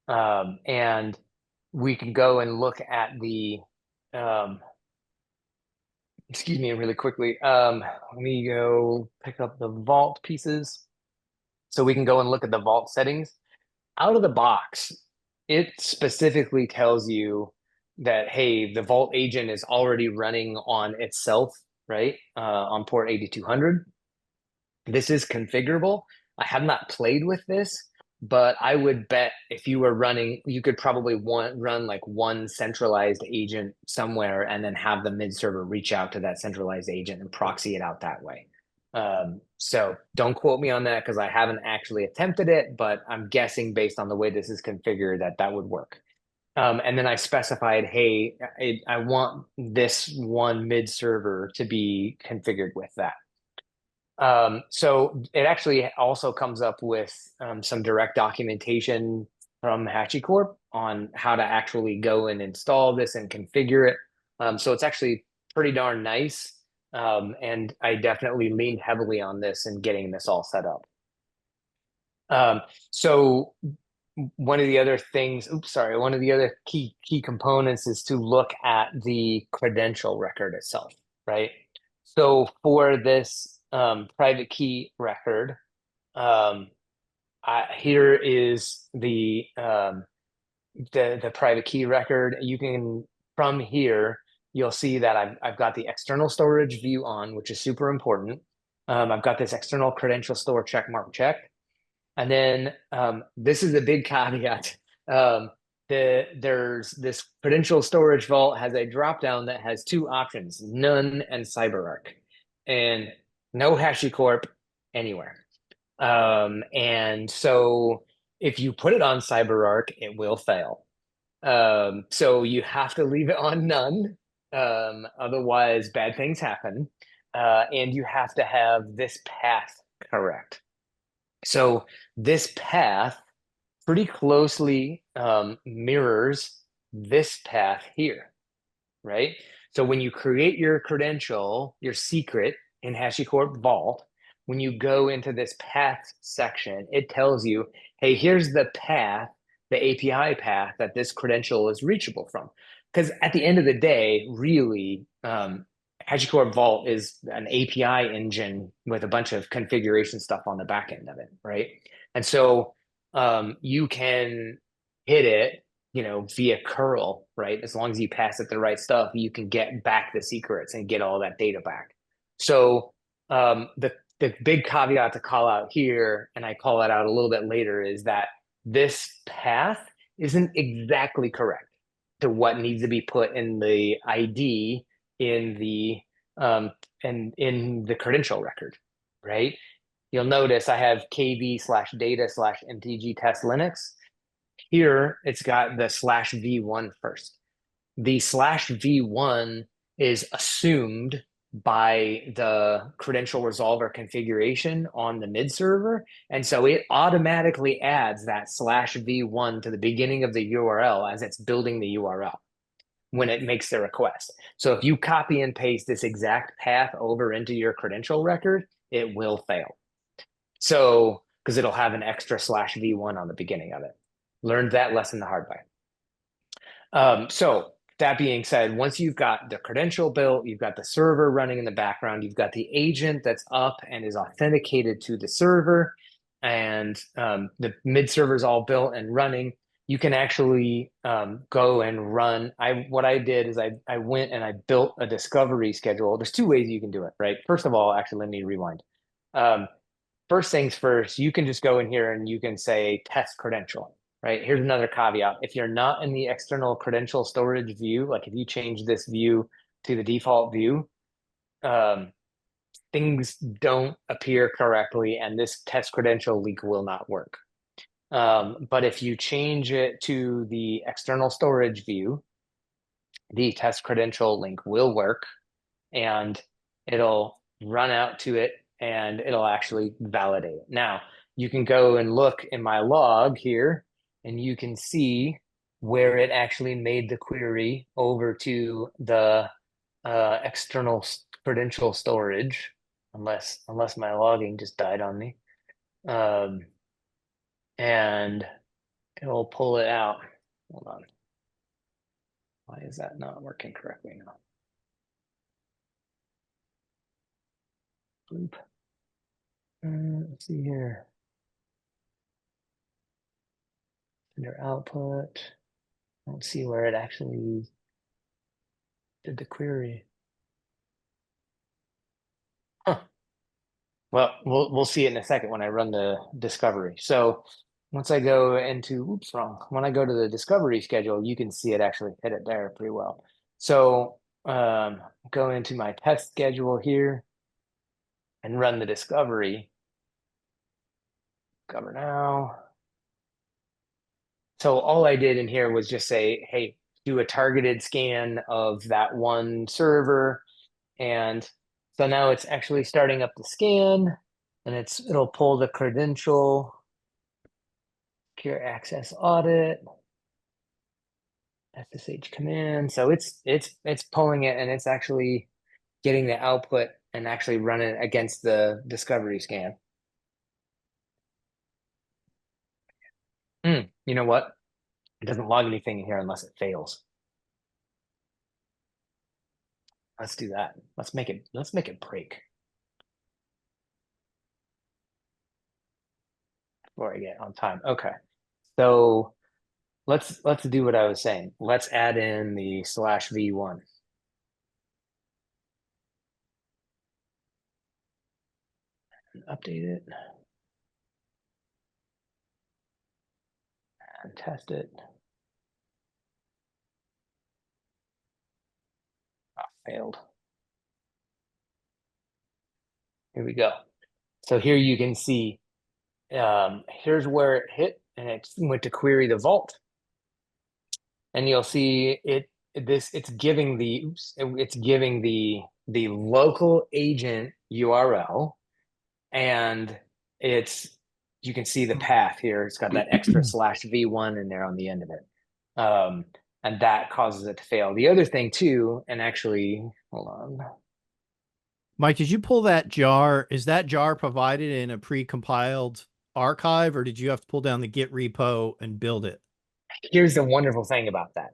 And we can go and look at the, excuse me, really quickly. Let me go pick up the Vault pieces. So we can go and look at the Vault settings. Out of the box, it specifically tells you that, hey, the Vault agent is already running on itself, right? On port 8200. This is configurable. I have not played with this, but I would bet if you were running, you could probably run like one centralized agent somewhere and then have the mid server reach out to that centralized agent and proxy it out that way. So don't quote me on that because I haven't actually attempted it, but I'm guessing based on the way this is configured that would work. And then I specified, hey, I want this one mid server to be configured with that. So it actually also comes up with some direct documentation from HashiCorp on how to actually go and install this and configure it. So it's actually pretty darn nice. And I definitely leaned heavily on this and getting this all set up. So one of the other things, one of the other key components is to look at the credential record itself, right? So for this private key record, here is the private key record. You can, from here, you'll see that I've got the external storage view on, which is super important. I've got this external credential store checkmark checked. And then this is a big caveat. There's this credential storage vault has a dropdown that has two options, none and CyberArk, and no HashiCorp anywhere. And so if you put it on CyberArk, it will fail. So you have to leave it on none. Otherwise, bad things happen. And you have to have this path correct. So this path pretty closely mirrors this path here, right? So when you create your credential, your secret in HashiCorp Vault, when you go into this path section, it tells you, hey, here's the path, the API path that this credential is reachable from. Because at the end of the day, really, HashiCorp Vault is an API engine with a bunch of configuration stuff on the back end of it, right? And so you can hit it, via curl, right? As long as you pass it the right stuff, you can get back the secrets and get all that data back. So the big caveat to call out here, and I call it out a little bit later, is that this path isn't exactly correct to what needs to be put in the ID in the in the credential record, right? You'll notice I have kv/data/mtg test Linux. Here it's got the /v1 first. The /v1 is assumed by the credential resolver configuration on the mid server. And so it automatically adds that /v1 to the beginning of the URL as it's building the URL when it makes the request. So if you copy and paste this exact path over into your credential record, it will fail. So, because it'll have an extra /v1 on the beginning of it. Learned that lesson the hard way. So that being said, once you've got the credential built, you've got the server running in the background, you've got the agent that's up and is authenticated to the server, and the mid server is all built and running, you can actually go and run. What I did is I went and I built a discovery schedule. There's two ways you can do it, right? First of all, actually, let me rewind. First things first, you can just go in here and you can say test credential. Right, here's another caveat. If you're not in the external credential storage view, like if you change this view to the default view, things don't appear correctly and this test credential link will not work. But if you change it to the external storage view, the test credential link will work and it'll run out to it and it'll actually validate it. Now, you can go and look in my log here and you can see where it actually made the query over to the external credential storage, unless my logging just died on me. And it'll pull it out. Hold on. Why is that not working correctly now? Bloop. Let's see here. Under output. I don't see where it actually did the query. Huh. Well, we'll see it in a second when I run the discovery. So once I go into, oops, wrong. When I go to the discovery schedule, you can see it actually hit it there pretty well. So go into my test schedule here and run the discovery. Discover now. So all I did in here was just say, hey, do a targeted scan of that one server. And so now it's actually starting up the scan and it'll pull the credential, secure access audit, SSH command. So it's pulling it and it's actually getting the output and actually running against the discovery scan. You know what? It doesn't log anything in here unless it fails. Let's do that. Let's make it break. Before I get on time. Okay. So let's do what I was saying. Let's add in the /v1. Update it. And test it. Failed. Here we go. So here you can see, here's where it hit and it went to query the vault. And you'll see it's giving the local agent URL and you can see the path here. It's got that extra /v1 in there on the end of it. And that causes it to fail. The other thing too, and actually, hold on. Mike, did you pull that jar? Is that jar provided in a pre-compiled archive, or did you have to pull down the Git repo and build it? Here's the wonderful thing about that.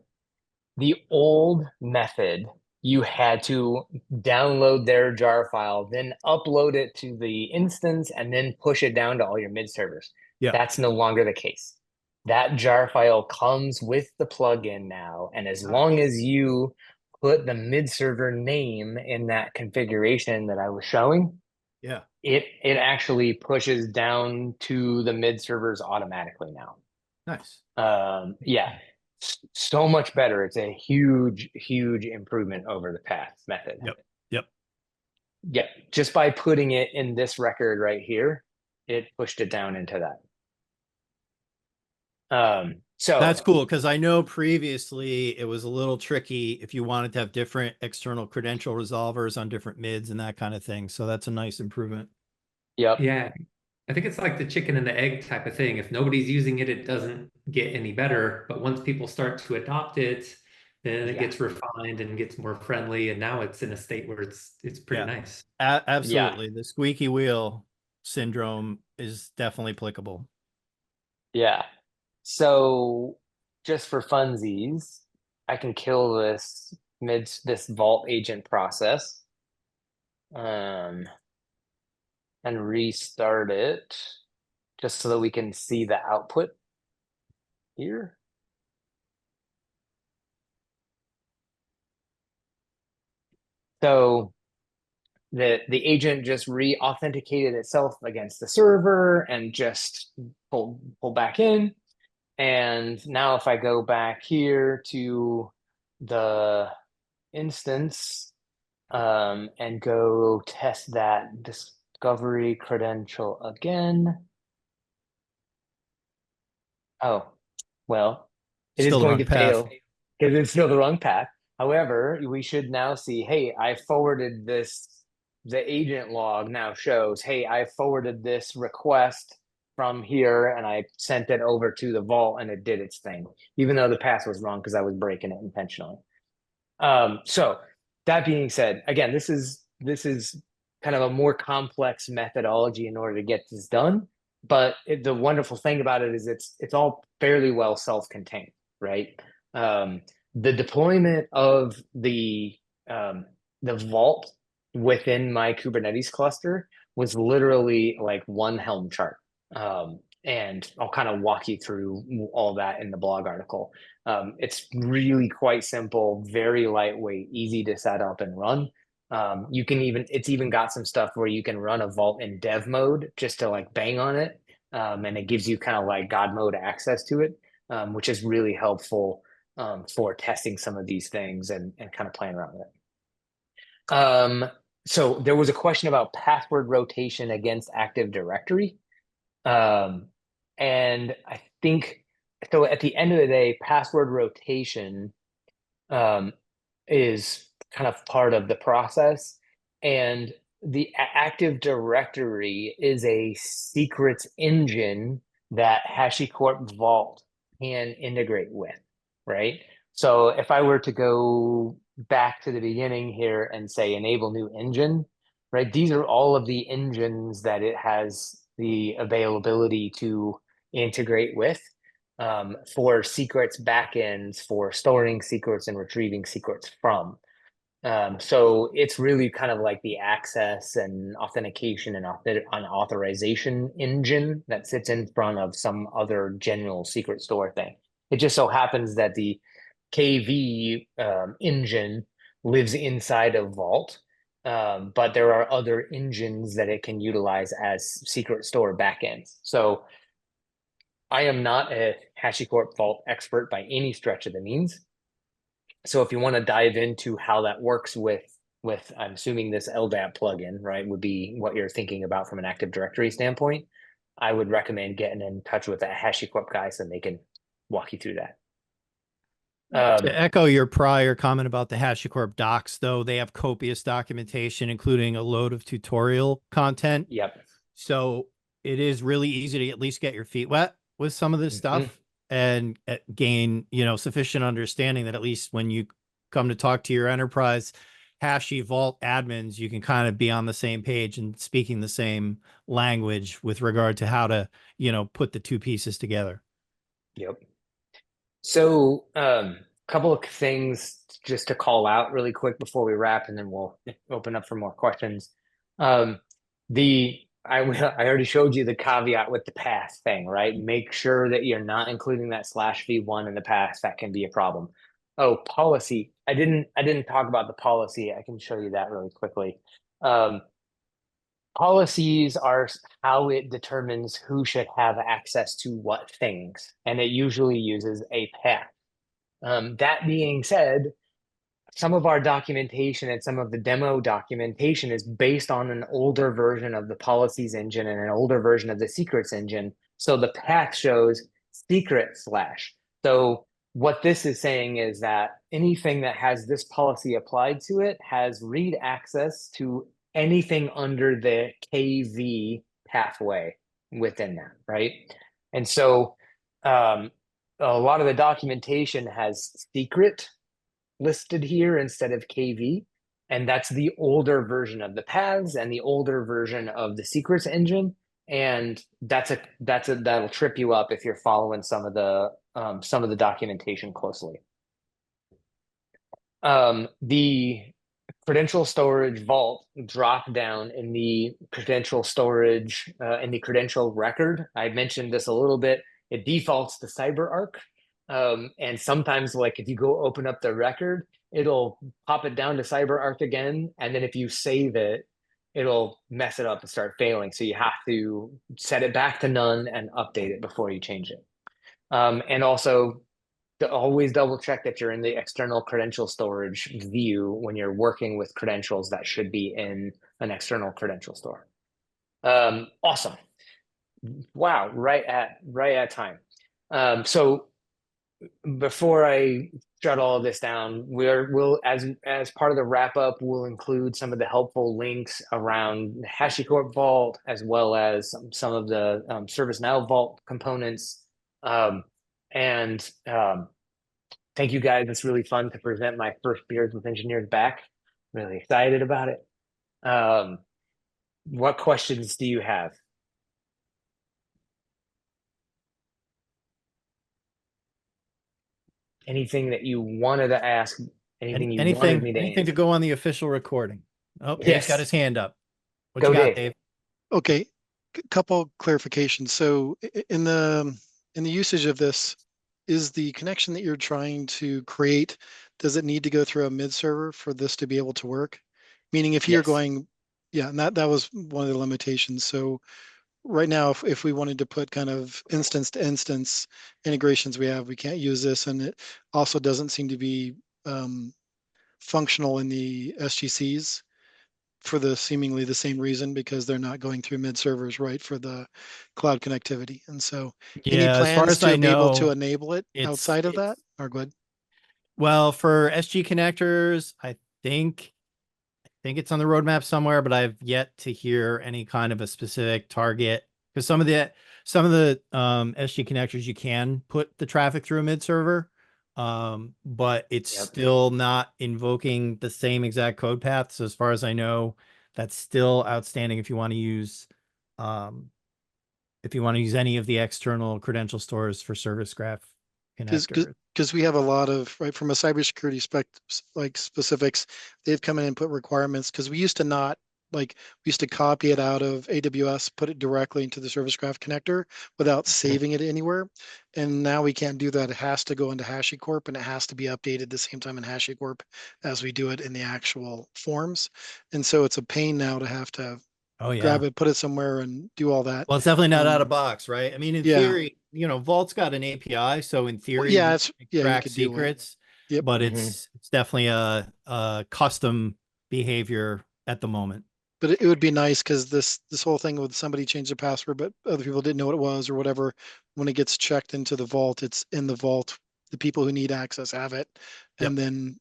The old method, you had to download their jar file, then upload it to the instance, and then push it down to all your mid servers. Yeah. That's no longer the case. That jar file comes with the plugin now. And as long as you put the mid server name in that configuration that I was showing, yeah, it actually pushes down to the mid servers automatically now. Nice. Yeah, so much better. It's a huge improvement over the past method. Yep. Just by putting it in this record right here, it pushed it down into that. So that's cool, because I know previously it was a little tricky if you wanted to have different external credential resolvers on different mids and that kind of thing. So that's a nice improvement. Yep. Yeah. I think it's like the chicken and the egg type of thing. If nobody's using it, it doesn't get any better. But once people start to adopt it, then it gets refined and gets more friendly. And now it's in a state where it's pretty nice. Absolutely. The squeaky wheel syndrome is definitely applicable. Yeah. So just for funsies, I can kill this Vault agent process, and restart it just so that we can see the output here. So the agent just re-authenticated itself against the server and just pull back in. And now if I go back here to the instance and go test that discovery credential again. Oh, well, it is Still the going wrong to path. fail because it's still the wrong path. However, we should now see, hey, I forwarded this. The agent log now shows, hey, I forwarded this request from here and I sent it over to the vault and it did its thing, even though the path was wrong because I was breaking it intentionally. So that being said, again, this is kind of a more complex methodology in order to get this done. But the wonderful thing about it is it's all fairly well self-contained, right? The deployment of the vault within my Kubernetes cluster was literally like one Helm chart. And I'll kind of walk you through all that in the blog article. It's really quite simple, very lightweight, easy to set up and run. It's even got some stuff where you can run a vault in dev mode just to like bang on it. And it gives you kind of like God mode access to it, which is really helpful for testing some of these things and kind of playing around with it. So there was a question about password rotation against Active Directory. And I think, so at the end of the day, password rotation is kind of part of the process. And the Active Directory is a secrets engine that HashiCorp Vault can integrate with, right? So if I were to go back to the beginning here and say enable new engine, right? These are all of the engines that it has the availability to integrate with for secrets backends, for storing secrets and retrieving secrets from. So it's really kind of like the access and authentication and authorization engine that sits in front of some other general secret store thing. It just so happens that the KV engine lives inside of Vault, but there are other engines that it can utilize as secret store backends. So I am not a HashiCorp Vault expert by any stretch of the means. So if you want to dive into how that works with I'm assuming this LDAP plugin, right, would be what you're thinking about from an Active Directory standpoint, I would recommend getting in touch with a HashiCorp guy so they can walk you through that. To echo your prior comment about the HashiCorp docs, though, they have copious documentation, including a load of tutorial content. Yep. So it is really easy to at least get your feet wet with some of this stuff and gain, sufficient understanding that at least when you come to talk to your enterprise Hashi Vault admins, you can kind of be on the same page and speaking the same language with regard to how to, put the two pieces together. Yep. So a couple of things just to call out really quick before we wrap, and then we'll open up for more questions. I already showed you the caveat with the path thing, right? Make sure that you're not including that /v1 in the path. That can be a problem. Oh, policy. I didn't talk about the policy. I can show you that really quickly. Policies are how it determines who should have access to what things, and it usually uses a path. That being said, some of our documentation and some of the demo documentation is based on an older version of the policies engine and an older version of the secrets engine. So the path shows secret /. So what this is saying is that anything that has this policy applied to it has read access to anything under the KV pathway within that, right? And so a lot of the documentation has secret listed here instead of KV, and that's the older version of the paths and the older version of the secrets engine, and that'll trip you up if you're following some of the documentation closely. The credential storage vault drop down in the credential storage in the credential record. I mentioned this a little bit. It defaults to CyberArk. And sometimes, like if you go open up the record, it'll pop it down to CyberArk again. And then if you save it, it'll mess it up and start failing. So you have to set it back to none and update it before you change it. And also to always double check that you're in the external credential storage view when you're working with credentials that should be in an external credential store. Awesome. Wow, right at time. So before I shut all of this down, we'll as part of the wrap up, we'll include some of the helpful links around HashiCorp Vault, as well as some of the ServiceNow Vault components. Thank you guys. It's really fun to present my first Beards with Engineers back. Really excited about it. What questions do you have? Anything that you wanted to ask? Anything you wanted me to anything answer? to go on the official recording? Oh, Dave's got his hand up. What Go, you got, Dave. Dave? Okay, couple clarifications. So in the usage of this, is the connection that you're trying to create, does it need to go through a mid server for this to be able to work? Meaning if you're Yes. going, yeah, and that was one of the limitations. So right now, if we wanted to put kind of instance to instance integrations we can't use this, and it also doesn't seem to be functional in the SGCs for the seemingly the same reason, because they're not going through mid servers, right, for the cloud connectivity. And so any Yeah, as far plans as I to be able to know, enable it outside of that? Or go ahead. Well, for SG connectors, I think it's on the roadmap somewhere, but I've yet to hear any kind of a specific target, because some of the SG connectors you can put the traffic through a mid server, but it's still not invoking the same exact code path. So as far as I know, that's still outstanding if you want to use any of the external credential stores for Service Graph connector. Because we have a lot of, right, from a cybersecurity specifics, they've come in and put requirements, because we used to not, like, we used to copy it out of AWS, put it directly into the Service Graph connector without saving it anywhere. And now we can't do that. It has to go into HashiCorp, and it has to be updated the same time in HashiCorp as we do it in the actual forms. And so it's a pain now to have to grab it, put it somewhere, and do all that. Well, it's definitely not out of box, right? I mean, in theory, Vault's got an API, so in theory, you track could secrets. Yep. But it's definitely a custom behavior at the moment. But it would be nice, because this whole thing with somebody changed their password, but other people didn't know what it was or whatever. When it gets checked into the vault, it's in the vault. The people who need access have it, and then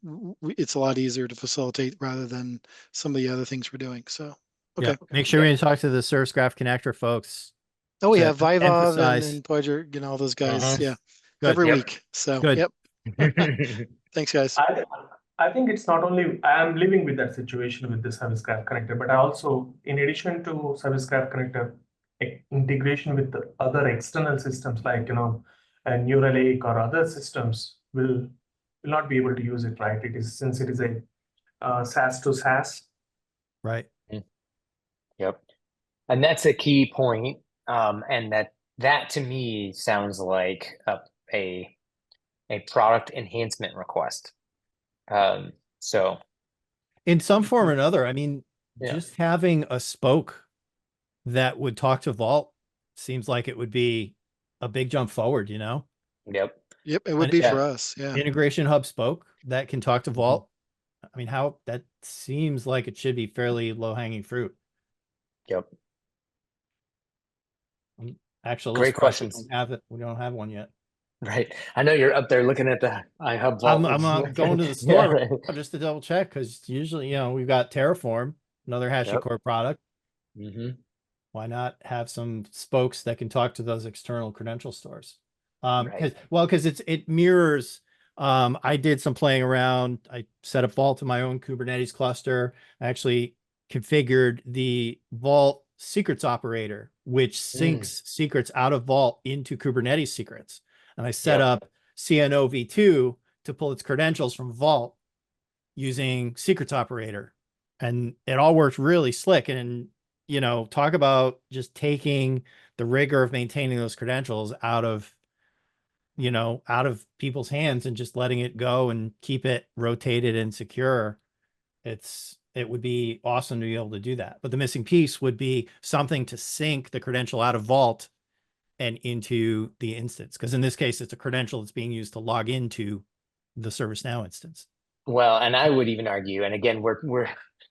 it's a lot easier to facilitate rather than some of the other things we're doing. So, okay. Make sure we talk to the Service Graph connector folks. Oh, we have Vivov and Pledger, all those guys. Yeah, every week. So, Good. Thanks, guys. I think it's not only I'm living with that situation with the Service Graph connector, but I also, in addition to Service Graph connector, integration with the other external systems like a Neural Lake or other systems will not be able to use it, right? It is, since it is a SaaS to SaaS. Right. Yep. And that's a key point. And that to me sounds like a product enhancement request. So in some form or another, I mean, just having a spoke that would talk to Vault seems like it would be a big jump forward, Yep. Yep, it would be for us. Yeah. Integration hub spoke that can talk to Vault. I mean, that seems like it should be fairly low hanging fruit. Yep. Actually, great questions. We don't have one yet. Right. I know you're up there looking at the iHub Vault. I'm going to the store just to double check, because usually, we've got Terraform, another HashiCorp product. Why not have some spokes that can talk to those external credential stores? Because it mirrors. I did some playing around. I set up Vault in my own Kubernetes cluster. I actually configured the Vault secrets operator, which syncs secrets out of Vault into Kubernetes secrets. And I set up CNO v2 to pull its credentials from Vault using secrets operator, and it all worked really slick. And, you know, talk about just taking the rigor of maintaining those credentials out of, you know, out of people's hands and just letting it go and keep it rotated and secure. It would be awesome to be able to do that. But the missing piece would be something to sync the credential out of Vault and into the instance. Because in this case, it's a credential that's being used to log into the ServiceNow instance. Well, and I would even argue, and again, we're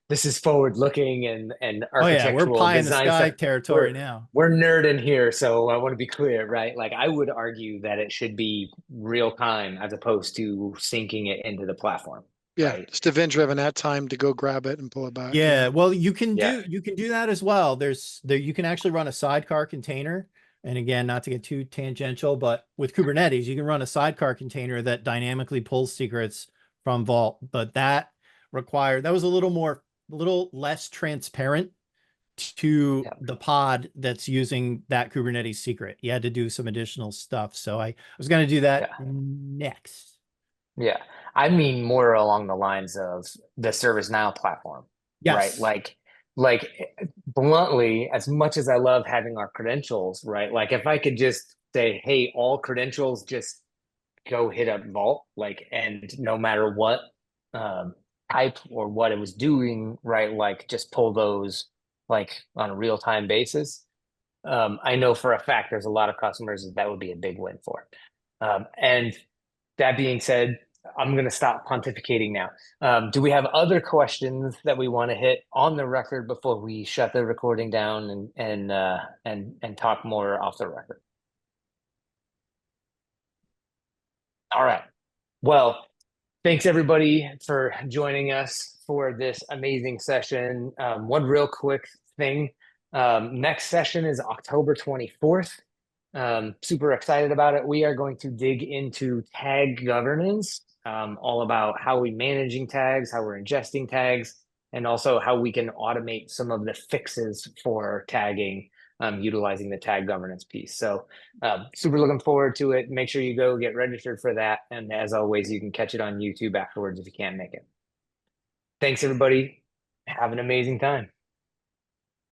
this is forward looking and Oh yeah, architectural we're pie in the design sky stuff. territory now. We're nerding here, so I want to be clear, right? Like I would argue that it should be real time as opposed to syncing it into the platform. Yeah, right? just event-driven at time to go grab it and pull it back. Yeah, well, you can Yeah. do that as well. You can actually run a sidecar container. And again, not to get too tangential, but with Kubernetes, you can run a sidecar container that dynamically pulls secrets from Vault. But that was a little less transparent to Yeah. the pod that's using that Kubernetes secret. You had to do some additional stuff. So I was going to do that next. Yeah. I mean more along the lines of the ServiceNow platform. Yes. Right. Like bluntly, as much as I love having our credentials, right? Like if I could just say, hey, all credentials just go hit up Vault, like, and no matter what type or what it was doing, right? Like just pull those like on a real-time basis. I know for a fact there's a lot of customers that would be a big win for. And that being said, I'm going to stop pontificating now. Do we have other questions that we want to hit on the record before we shut the recording down and talk more off the record? All right. Well, thanks everybody for joining us for this amazing session. One real quick thing. Next session is October 24th. Super excited about it. We are going to dig into tag governance, all about how we're managing tags, how we're ingesting tags, and also how we can automate some of the fixes for tagging, utilizing the tag governance piece. So super looking forward to it. Make sure you go get registered for that. And as always, you can catch it on YouTube afterwards if you can't make it. Thanks, everybody. Have an amazing time.